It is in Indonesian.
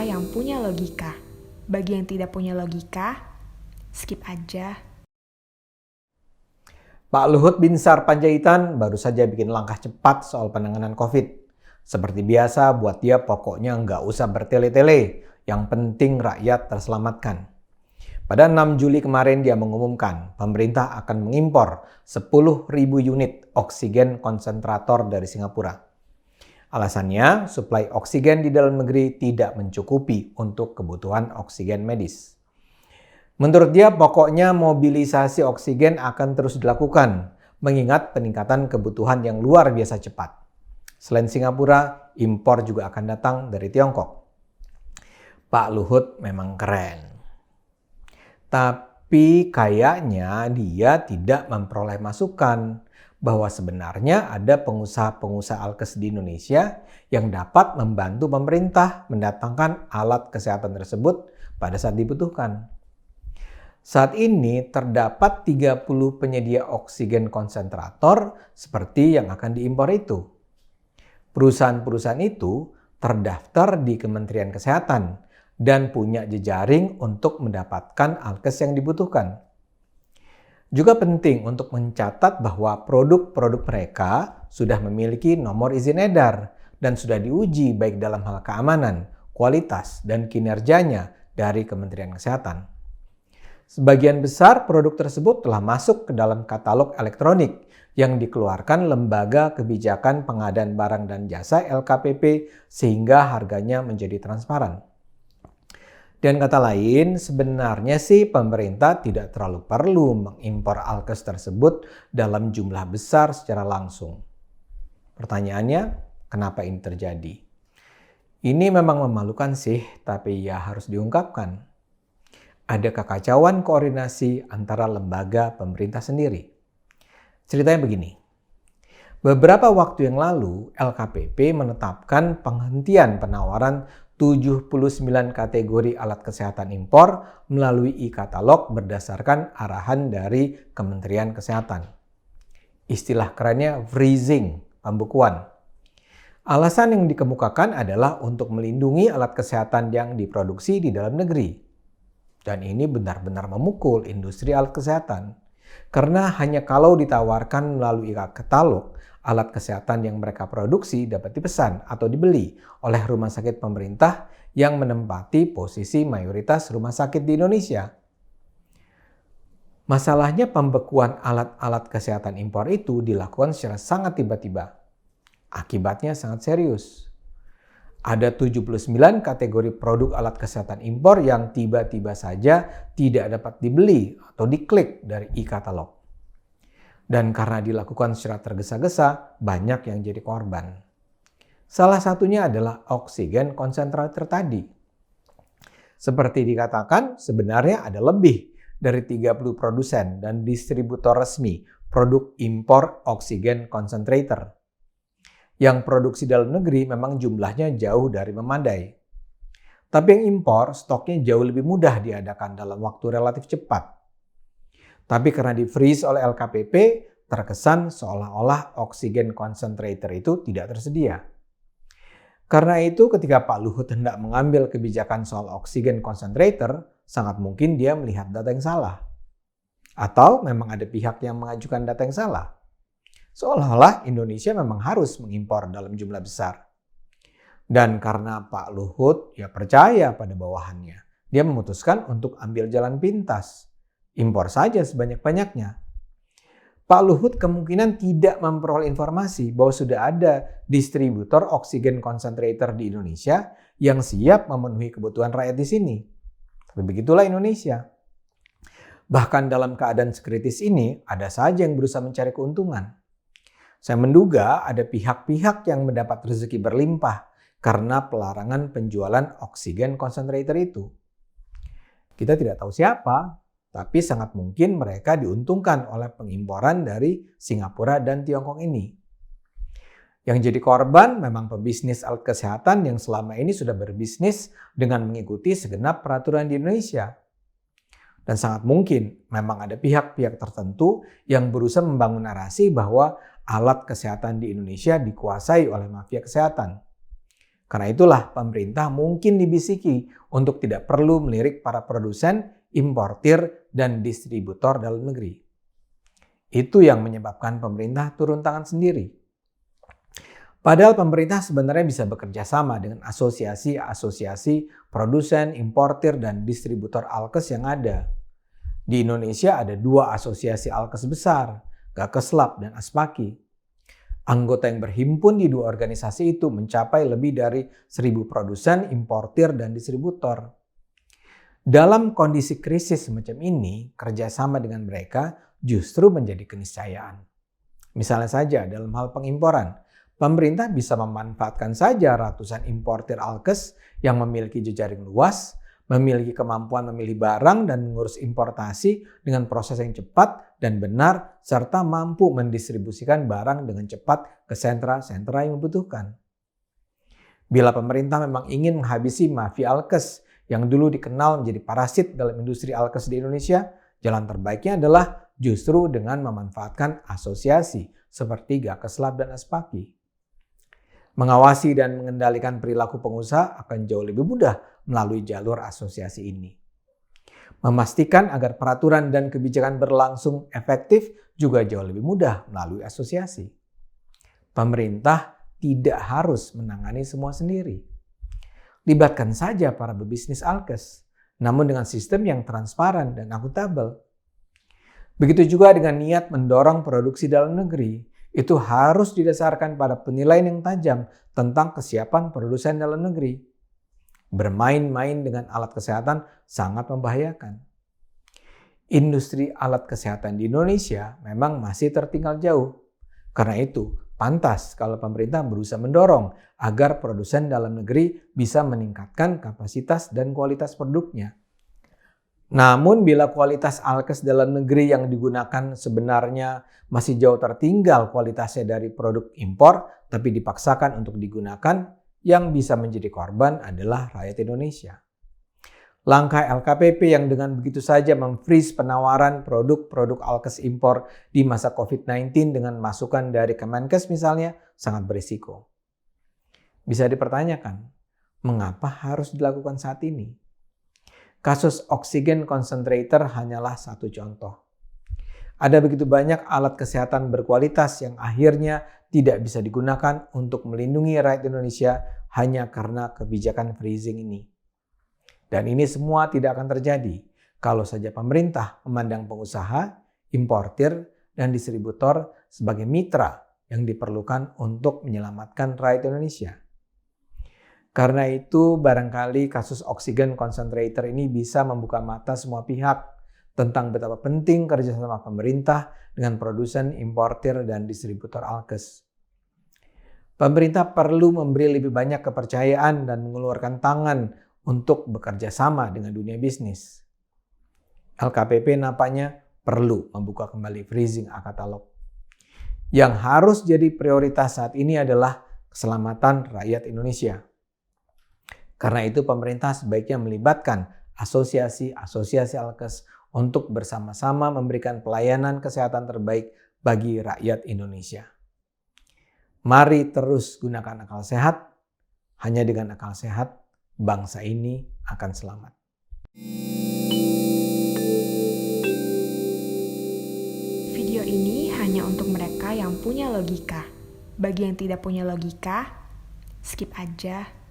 cerita yang punya logika. Bagi yang tidak punya logika, skip aja. Pak Luhut Binsar Panjaitan baru saja bikin langkah cepat soal penanganan COVID. Seperti biasa, buat dia pokoknya nggak usah bertele-tele. Yang penting rakyat terselamatkan. Pada 6 Juli kemarin dia mengumumkan pemerintah akan mengimpor 10.000 unit oksigen konsentrator dari Singapura. Alasannya, suplai oksigen di dalam negeri tidak mencukupi untuk kebutuhan oksigen medis. Menurut dia, pokoknya mobilisasi oksigen akan terus dilakukan, mengingat peningkatan kebutuhan yang luar biasa cepat. Selain Singapura, impor juga akan datang dari Tiongkok. Pak Luhut memang keren. Tapi kayaknya dia tidak memperoleh masukan bahwa sebenarnya ada pengusaha-pengusaha alkes di Indonesia yang dapat membantu pemerintah mendatangkan alat kesehatan tersebut pada saat dibutuhkan. Saat ini terdapat 30 penyedia oksigen konsentrator seperti yang akan diimpor itu. Perusahaan-perusahaan itu terdaftar di Kementerian Kesehatan dan punya jejaring untuk mendapatkan alkes yang dibutuhkan. Juga penting untuk mencatat bahwa produk-produk mereka sudah memiliki nomor izin edar dan sudah diuji baik dalam hal keamanan, kualitas, dan kinerjanya dari Kementerian Kesehatan. Sebagian besar produk tersebut telah masuk ke dalam katalog elektronik yang dikeluarkan Lembaga Kebijakan Pengadaan Barang dan Jasa (LKPP) sehingga harganya menjadi transparan. Dan kata lain, sebenarnya sih pemerintah tidak terlalu perlu mengimpor alkes tersebut dalam jumlah besar secara langsung. Pertanyaannya, kenapa ini terjadi? Ini memang memalukan sih, tapi ya harus diungkapkan. Ada kekacauan koordinasi antara lembaga pemerintah sendiri. Ceritanya begini. Beberapa waktu yang lalu, LKPP menetapkan penghentian penawaran 79 kategori alat kesehatan impor melalui e-katalog berdasarkan arahan dari Kementerian Kesehatan. Istilah kerennya freezing, pembekuan. Alasan yang dikemukakan adalah untuk melindungi alat kesehatan yang diproduksi di dalam negeri. Dan ini benar-benar memukul industri alat kesehatan. Karena hanya kalau ditawarkan melalui katalog, alat kesehatan yang mereka produksi dapat dipesan atau dibeli oleh rumah sakit pemerintah yang menempati posisi mayoritas rumah sakit di Indonesia. Masalahnya pembekuan alat-alat kesehatan impor itu dilakukan secara sangat tiba-tiba. Akibatnya sangat serius. Ada 79 kategori produk alat kesehatan impor yang tiba-tiba saja tidak dapat dibeli atau diklik dari e-katalog. Dan karena dilakukan secara tergesa-gesa, banyak yang jadi korban. Salah satunya adalah oksigen konsentrator tadi. Seperti dikatakan, sebenarnya ada lebih dari 30 produsen dan distributor resmi produk impor oksigen konsentrator. Yang produksi dalam negeri memang jumlahnya jauh dari memadai. Tapi yang impor stoknya jauh lebih mudah diadakan dalam waktu relatif cepat. Tapi karena di-freeze oleh LKPP, terkesan seolah-olah oksigen konsentrator itu tidak tersedia. Karena itu ketika Pak Luhut hendak mengambil kebijakan soal oksigen konsentrator, sangat mungkin dia melihat data yang salah. Atau memang ada pihak yang mengajukan data yang salah. Seolah-olah Indonesia memang harus mengimpor dalam jumlah besar. Dan karena Pak Luhut percaya pada bawahannya, dia memutuskan untuk ambil jalan pintas. Impor saja sebanyak-banyaknya. Pak Luhut kemungkinan tidak memperoleh informasi bahwa sudah ada distributor oksigen konsentrator di Indonesia yang siap memenuhi kebutuhan rakyat di sini. Tapi begitulah Indonesia. Bahkan dalam keadaan sekritis ini, ada saja yang berusaha mencari keuntungan. Saya menduga ada pihak-pihak yang mendapat rezeki berlimpah karena pelarangan penjualan oksigen konsentrator itu. Kita tidak tahu siapa, tapi sangat mungkin mereka diuntungkan oleh pengimporan dari Singapura dan Tiongkok ini. Yang jadi korban memang pebisnis alat kesehatan yang selama ini sudah berbisnis dengan mengikuti segenap peraturan di Indonesia. Dan sangat mungkin memang ada pihak-pihak tertentu yang berusaha membangun narasi bahwa alat kesehatan di Indonesia dikuasai oleh mafia kesehatan. Karena itulah pemerintah mungkin dibisiki untuk tidak perlu melirik para produsen, importir, dan distributor dalam negeri. Itu yang menyebabkan pemerintah turun tangan sendiri. Padahal pemerintah sebenarnya bisa bekerja sama dengan asosiasi-asosiasi produsen, importir, dan distributor alkes yang ada. Di Indonesia ada 2 asosiasi alkes besar, Gakeslab dan Aspaki. Anggota yang berhimpun di 2 organisasi itu mencapai lebih dari 1.000 produsen, importir, dan distributor. Dalam kondisi krisis semacam ini, kerjasama dengan mereka justru menjadi keniscayaan. Misalnya saja dalam hal pengimporan, pemerintah bisa memanfaatkan saja ratusan importir alkes yang memiliki jejaring luas, memiliki kemampuan memilih barang dan mengurus importasi dengan proses yang cepat dan benar, serta mampu mendistribusikan barang dengan cepat ke sentra-sentra yang membutuhkan. Bila pemerintah memang ingin menghabisi mafia alkes yang dulu dikenal menjadi parasit dalam industri alkes di Indonesia, jalan terbaiknya adalah justru dengan memanfaatkan asosiasi seperti Gakeslab dan Aspaki. Mengawasi dan mengendalikan perilaku pengusaha akan jauh lebih mudah melalui jalur asosiasi ini. Memastikan agar peraturan dan kebijakan berlangsung efektif juga jauh lebih mudah melalui asosiasi. Pemerintah tidak harus menangani semua sendiri. Libatkan saja para pebisnis alkes, namun dengan sistem yang transparan dan akuntabel. Begitu juga dengan niat mendorong produksi dalam negeri, itu harus didasarkan pada penilaian yang tajam tentang kesiapan produsen dalam negeri. Bermain-main dengan alat kesehatan sangat membahayakan. Industri alat kesehatan di Indonesia memang masih tertinggal jauh. Karena itu, pantas kalau pemerintah berusaha mendorong agar produsen dalam negeri bisa meningkatkan kapasitas dan kualitas produknya. Namun bila kualitas alkes dalam negeri yang digunakan sebenarnya masih jauh tertinggal kualitasnya dari produk impor, tapi dipaksakan untuk digunakan, yang bisa menjadi korban adalah rakyat Indonesia. Langkah LKPP yang dengan begitu saja memfreeze penawaran produk-produk alkes impor di masa COVID-19 dengan masukan dari Kemenkes misalnya sangat berisiko. Bisa dipertanyakan, mengapa harus dilakukan saat ini? Kasus oksigen concentrator hanyalah satu contoh. Ada begitu banyak alat kesehatan berkualitas yang akhirnya tidak bisa digunakan untuk melindungi rakyat Indonesia hanya karena kebijakan freezing ini. Dan ini semua tidak akan terjadi kalau saja pemerintah memandang pengusaha, importir, dan distributor sebagai mitra yang diperlukan untuk menyelamatkan rakyat Indonesia. Karena itu, barangkali kasus oksigen concentrator ini bisa membuka mata semua pihak tentang betapa penting kerjasama pemerintah dengan produsen, importir, dan distributor alkes. Pemerintah perlu memberi lebih banyak kepercayaan dan mengeluarkan tangan untuk bekerja sama dengan dunia bisnis. LKPP nampaknya perlu membuka kembali freezing A-katalog. Yang harus jadi prioritas saat ini adalah keselamatan rakyat Indonesia. Karena itu pemerintah sebaiknya melibatkan asosiasi-asosiasi alkes untuk bersama-sama memberikan pelayanan kesehatan terbaik bagi rakyat Indonesia. Mari terus gunakan akal sehat. Hanya dengan akal sehat, bangsa ini akan selamat. Video ini hanya untuk mereka yang punya logika. Bagi yang tidak punya logika, skip aja.